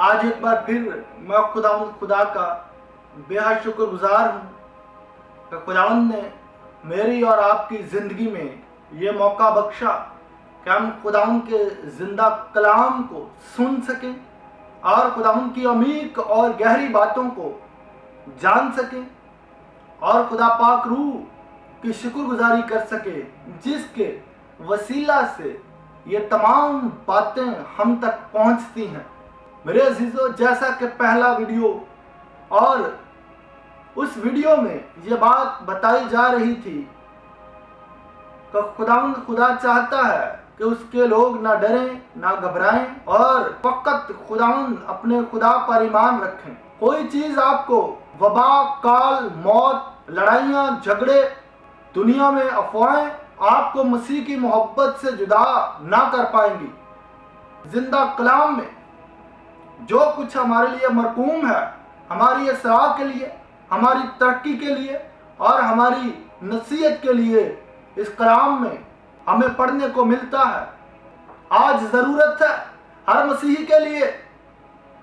آج ایک بار پھر میں خدا کا بے حد شکر گزار ہوں کہ خداوند نے میری اور آپ کی زندگی میں یہ موقع بخشا کہ ہم خداوند کے زندہ کلام کو سن سکیں اور خداوند کی عمیق اور گہری باتوں کو جان سکیں اور خدا پاک روح کی شکر گزاری کر سکے جس کے وسیلہ سے یہ تمام باتیں ہم تک پہنچتی ہیں۔ میرے عزیزو، جیسا کہ پہلا ویڈیو اور اس ویڈیو میں یہ بات بتائی جا رہی تھی کہ خدا چاہتا ہے کہ اس کے لوگ نہ ڈریں نہ گھبرائیں اور فقط خداوند اپنے خدا پر ایمان رکھیں۔ کوئی چیز آپ کو وبا، کال، موت، لڑائیاں، جھگڑے، دنیا میں افواہیں آپ کو مسیح کی محبت سے جدا نہ کر پائیں گی۔ زندہ کلام میں جو کچھ ہمارے لیے مرقوم ہے، ہماری اصلاح کے لیے، ہماری ترقی کے لیے اور ہماری نصیحت کے لیے، اس کلام میں ہمیں پڑھنے کو ملتا ہے۔ آج ضرورت ہے ہر مسیحی کے لیے،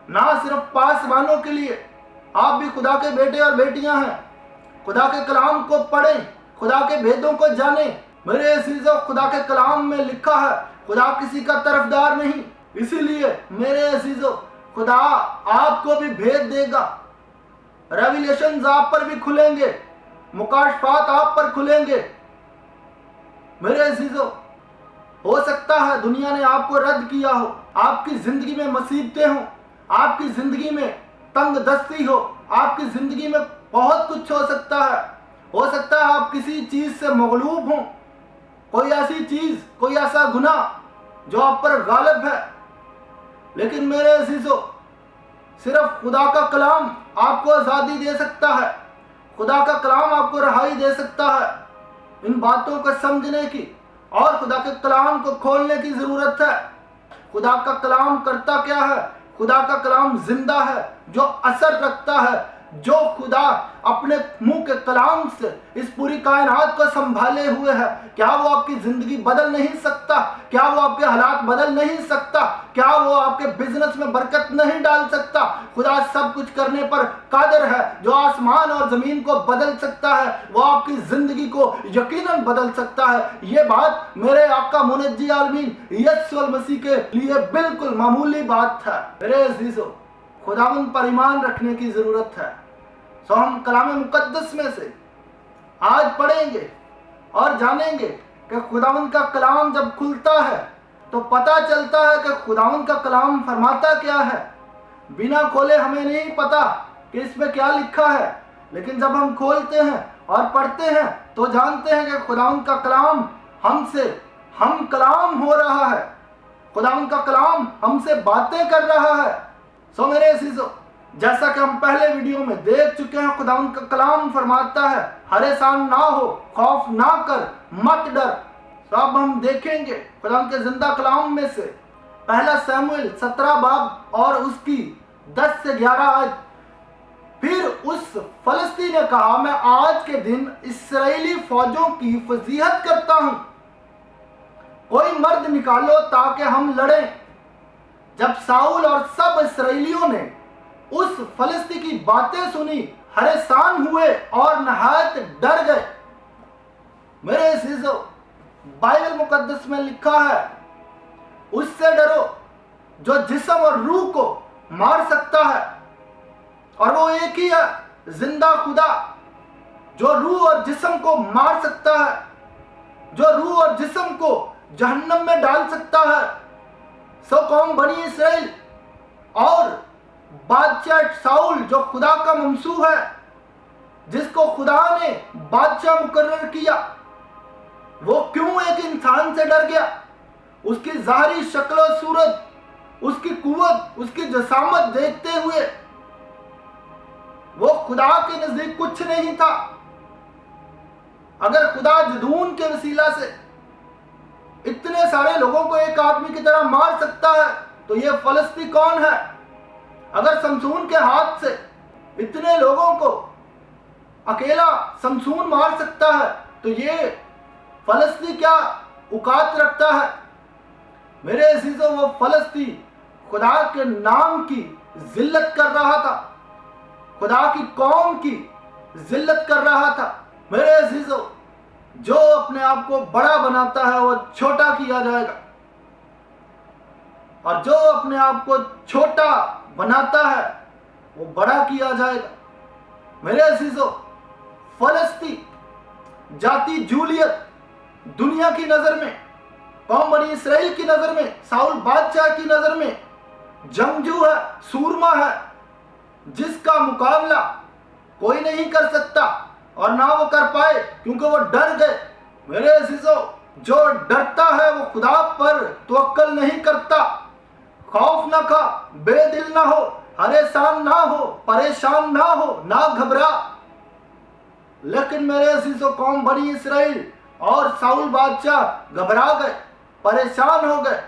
نہ صرف پاسبانوں کے لیے، آپ بھی خدا کے بیٹے اور بیٹیاں ہیں، خدا کے کلام کو پڑھیں، خدا کے بھیدوں کو جانیں۔ میرے عزیزو، خدا کے کلام میں لکھا ہے خدا کسی کا طرفدار نہیں، اسی لیے میرے عزیزو خدا آپ کو بھی بھید دے گا۔ ریویلیشنز آپ پر بھی کھلیں گے، مکاشفات آپ پر کھلیں گے۔ میرے عزیزو، ہو سکتا ہے دنیا نے آپ کو رد کیا ہو، آپ کی زندگی میں مصیبتیں ہوں، آپ کی زندگی میں تنگ دستی ہو، آپ کی زندگی میں بہت کچھ ہو سکتا ہے۔ ہو سکتا ہے آپ کسی چیز سے مغلوب ہوں، کوئی ایسی چیز، کوئی ایسا گناہ جو آپ پر غالب ہے، لیکن میرے عزیزو، صرف خدا کا کلام آپ کو آزادی دے سکتا ہے، خدا کا کلام آپ کو رہائی دے سکتا ہے۔ ان باتوں کو سمجھنے کی اور خدا کے کلام کو کھولنے کی ضرورت ہے۔ خدا کا کلام کرتا کیا ہے؟ خدا کا کلام زندہ ہے، جو اثر رکھتا ہے۔ جو خدا اپنے منہ کے کلام سے اس پوری کائنات کو سنبھالے ہوئے ہے، کیا وہ آپ کی زندگی بدل نہیں سکتا؟ کیا وہ آپ کے حالات بدل نہیں سکتا؟ کیا وہ آپ کے بزنس میں برکت نہیں ڈال سکتا؟ خدا سب کچھ کرنے پر قادر ہے، جو آسمان اور زمین کو بدل سکتا ہے، وہ آپ کی زندگی کو یقیناً بدل سکتا ہے۔ یہ بات میرے آقا منجی عالمین یسوع المسیح کے لیے بالکل معمولی بات ہے۔ میرے عزیزو، خداوند پر ایمان رکھنے کی ضرورت ہے۔ سو ہم کلام مقدس میں سے آج پڑھیں گے اور جانیں گے کہ خداوند کا کلام جب کھلتا ہے تو پتہ چلتا ہے کہ خداوند کا کلام فرماتا کیا ہے۔ بنا کھولے ہمیں نہیں پتا کہ اس میں کیا لکھا ہے، لیکن جب ہم کھولتے ہیں اور پڑھتے ہیں تو جانتے ہیں کہ خداوند کا کلام ہم سے ہم کلام ہو رہا ہے، خداوند کا کلام ہم سے باتیں کر رہا ہے۔ سو میرے عزیزو، جیسا کہ ہم پہلے ویڈیو میں دیکھ چکے ہیں، خداوند کا کلام فرماتا ہے پریشان نہ ہو، خوف نہ کر، مت ڈر۔ تو اب ہم دیکھیں گے خداوند کے زندہ کلام میں سے پہلا سموئیل 17 باب اور اس کی 10 سے 11 آیت۔ پھر اس فلسطینی نے کہا، میں آج کے دن اسرائیلی فوجوں کی فضیحت کرتا ہوں، کوئی مرد نکالو تاکہ ہم لڑیں۔ جب ساؤل اور سب اسرائیلیوں نے اس فلسطی کی باتیں سنی، حیران ہوئے اور نہایت ڈر گئے۔ میرے عزیزو، بائبل مقدس میں لکھا ہے، اس سے ڈرو جو جسم اور روح کو مار سکتا ہے، اور وہ ایک ہی ہے، زندہ خدا، جو روح اور جسم کو مار سکتا ہے، جو روح اور جسم کو جہنم میں ڈال سکتا ہے۔ سو قوم بنی اسرائیل اور بادشاہ ساؤل جو خدا کا ممسوح ہے، جس کو خدا نے بادشاہ مقرر کیا، وہ کیوں ایک انسان سے ڈر گیا؟ اس کی ظاہری شکل و صورت، اس کی قوت، اس کی جسامت دیکھتے ہوئے وہ خدا کے نزدیک کچھ نہیں تھا۔ اگر خدا جدون کے وسیلہ سے اتنے سارے لوگوں کو ایک آدمی کی طرح مار سکتا ہے تو یہ فلسطی کون ہے؟ اگر سمسون کے ہاتھ سے اتنے لوگوں کو اکیلا سمسون مار سکتا ہے تو یہ فلسطی کیا اوقات رکھتا ہے؟ میرے عزیزوں، وہ فلسطی خدا کے نام کی ذلت کر رہا تھا، خدا کی قوم کی ذلت کر رہا تھا۔ میرے عزیزو، جو اپنے آپ کو بڑا بناتا ہے وہ چھوٹا کیا جائے گا، اور جو اپنے آپ کو چھوٹا بناتا ہے وہ بڑا کیا جائے گا۔ میرے عزیزو، فلسطین جاتی جولیت دنیا کی نظر میں، قوم بنی اسرائیل کی نظر میں، ساؤل بادشاہ کی نظر میں جنگجو ہے، سورما ہے، جس کا مقابلہ کوئی نہیں کر سکتا اور نہ وہ کر پائے، کیونکہ وہ ڈر گئے۔ میرے عزیزو، جو ڈرتا ہے وہ خدا پر توکل نہیں کرتا۔ خوف نہ کھا، بے دل نہ ہو، پریشان نہ ہو، پریشان نہ ہو، نہ گھبرا۔ لیکن میرے عزیزو، قوم بنی اسرائیل اور ساؤل بادشاہ گھبرا گئے، پریشان ہو گئے۔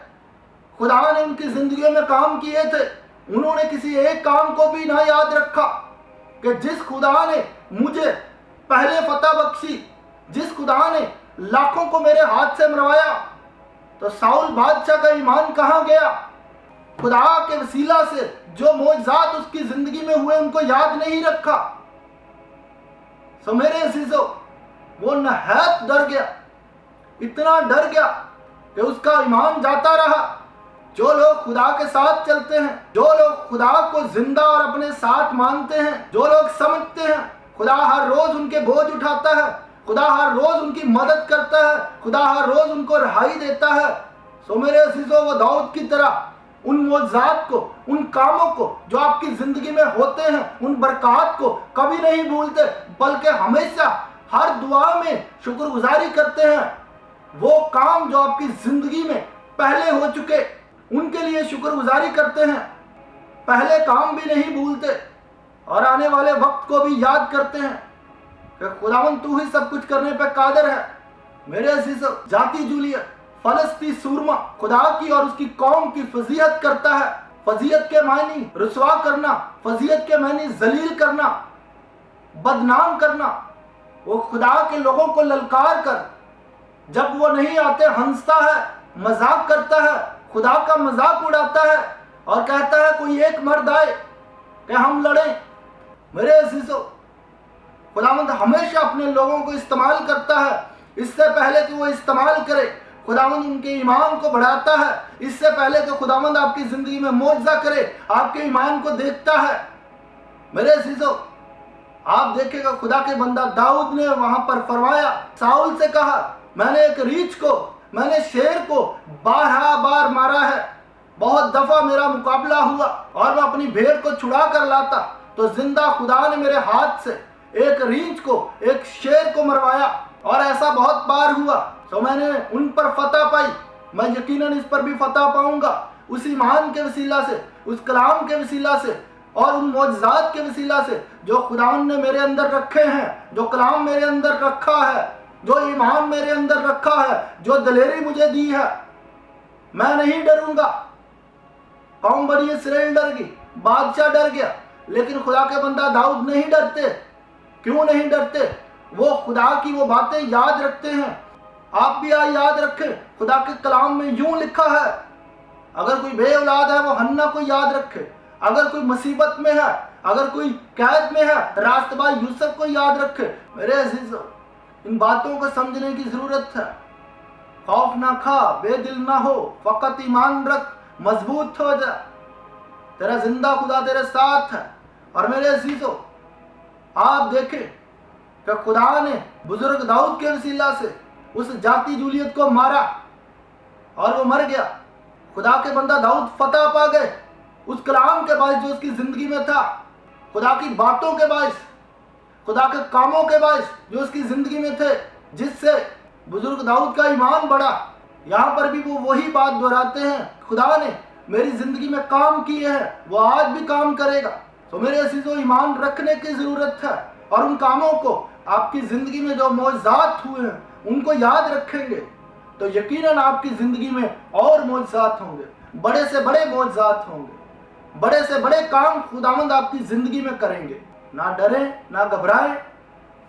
خدا نے ان کی زندگیوں میں کام کیے تھے، انہوں نے کسی ایک کام کو بھی نہ یاد رکھا کہ جس خدا نے مجھے پہلے فتح بخشی، جس خدا نے لاکھوں کو میرے ہاتھ سے مروایا، تو ساؤل بادشاہ کا ایمان کہاں گیا؟ خدا کے وسیلہ سے جو معجزات اس کی زندگی میں ہوئے ان کو یاد نہیں رکھا۔ سو میرے عزیزو، وہ نہایت ڈر گیا، اتنا ڈر گیا کہ اس کا ایمان جاتا رہا۔ جو لوگ خدا کے ساتھ چلتے ہیں، جو لوگ خدا کو زندہ اور اپنے ساتھ مانتے ہیں، جو لوگ سمجھتے ہیں خدا ہر روز ان کے بوجھ اٹھاتا ہے، خدا ہر روز ان کی مدد کرتا ہے، خدا ہر روز ان کو رہائی دیتا ہے، سو میرے عزیزو، وہ داؤد کی طرح ان معجزات کو، ان کاموں کو جو آپ کی زندگی میں ہوتے ہیں، ان برکات کو کبھی نہیں بھولتے، بلکہ ہمیشہ ہر دعا میں شکر گزاری کرتے ہیں۔ وہ کام جو آپ کی زندگی میں پہلے ہو چکے ان کے لیے شکر گزاری کرتے ہیں، پہلے کام بھی نہیں بھولتے، اور آنے والے وقت کو بھی یاد کرتے ہیں کہ خداوند تو ہی سب کچھ کرنے پہ قادر ہے۔ میرے عزیزو، جاتی جولیت فلسطین سورما خدا کی اور اس کی قوم کی فضیحت کرتا ہے۔ فضیحت کے معنی رسوا کرنا، فضیحت کے معنی ذلیل کرنا، بدنام کرنا۔ وہ خدا کے لوگوں کو للکار کر جب وہ نہیں آتے ہنستا ہے، مذاق کرتا ہے، خدا کا مذاق اڑاتا ہے اور کہتا ہے کوئی ایک مرد آئے کہ ہم لڑیں۔ میرے عزیزو، خداوند ہمیشہ اپنے لوگوں کو استعمال کرتا ہے، اس سے پہلے کہ وہ استعمال کرے خداوند ان کے ایمان کو بڑھاتا ہے، اس سے پہلے کہ خداوند آپ کی زندگی میں معجزہ کرے آپ کے ایمان کو دیکھتا ہے۔ میرے عزیزو، آپ دیکھیں گا خدا کے بندہ داؤد نے وہاں پر فرمایا، ساؤل سے کہا میں نے ایک ریچھ کو، میں نے شیر کو 12 بار مارا ہے، بہت دفعہ میرا مقابلہ ہوا اور میں اپنی بھیڑ کو چھڑا کر لاتا، تو زندہ خدا نے میرے ہاتھ سے ایک ریچھ کو، ایک شیر کو مروایا، اور ایسا بہت بار ہوا، تو میں نے ان پر فتح پائی، میں یقیناً اس پر بھی فتح پاؤں گا، اس ایمان کے وسیلہ سے، اس کلام کے وسیلہ سے، اور ان معجزات کے وسیلہ سے جو خداوند نے میرے اندر رکھے ہیں، جو کلام میرے اندر رکھا ہے، جو ایمان میرے اندر رکھا ہے، جو دلیری مجھے دی ہے۔ میں نہیں ڈروں گا۔ قوم بنی اسرائیل ڈر گئی، بادشاہ ڈر گیا، لیکن خدا کے بندہ داؤد نہیں ڈرتے۔ کیوں نہیں ڈرتے؟ وہ خدا کی وہ باتیں یاد رکھتے ہیں۔ آپ بھی یاد رکھیں، خدا کے کلام میں یوں لکھا ہے، اگر کوئی بے اولاد ہے وہ حنا کو یاد رکھے، اگر کوئی مصیبت میں ہے، اگر کوئی قید میں ہے، راست بائی یوسف کو یاد رکھے۔ میرے عزیزو، ان باتوں کو سمجھنے کی ضرورت ہے۔ خوف نہ کھا، بے دل نہ ہو، فقط ایمان رکھ، مضبوط ہو جا، تیرا زندہ خدا تیرے ساتھ ہے۔ اور میرے عزیزو، آپ دیکھیں کہ خدا نے بزرگ داؤد کے وسیلہ سے اس جاتی جولیت کو مارا اور وہ مر گیا۔ خدا کے بندہ داؤد فتح پا گئے اس کلام کے باعث جو اس کی زندگی میں تھا، خدا کی باتوں کے باعث، خدا کے کاموں کے باعث جو اس کی زندگی میں تھے، جس سے بزرگ داؤد کا ایمان بڑھا۔ یہاں پر بھی وہ وہی بات دہراتے ہیں، خدا نے میری زندگی میں کام کیے ہیں، وہ آج بھی کام کرے گا۔ تو میرے عزیزو، ایمان رکھنے کی ضرورت ہے، اور ان کاموں کو آپ کی زندگی میں جو معجزات ہوئے ہیں ان کو یاد رکھیں گے تو یقیناً آپ کی زندگی میں اور معجزات ہوں گے، بڑے سے بڑے معجزات ہوں گے، بڑے سے بڑے کام خداوند آپ کی زندگی میں کریں گے۔ نہ ڈریں، نہ گھبرائیں،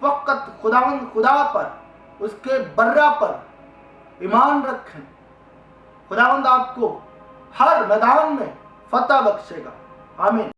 فقط خداوند خدا پر، اس کے برہ پر ایمان رکھیں۔ خداوند آپ کو ہر میدان میں فتح بخشے گا. آمین.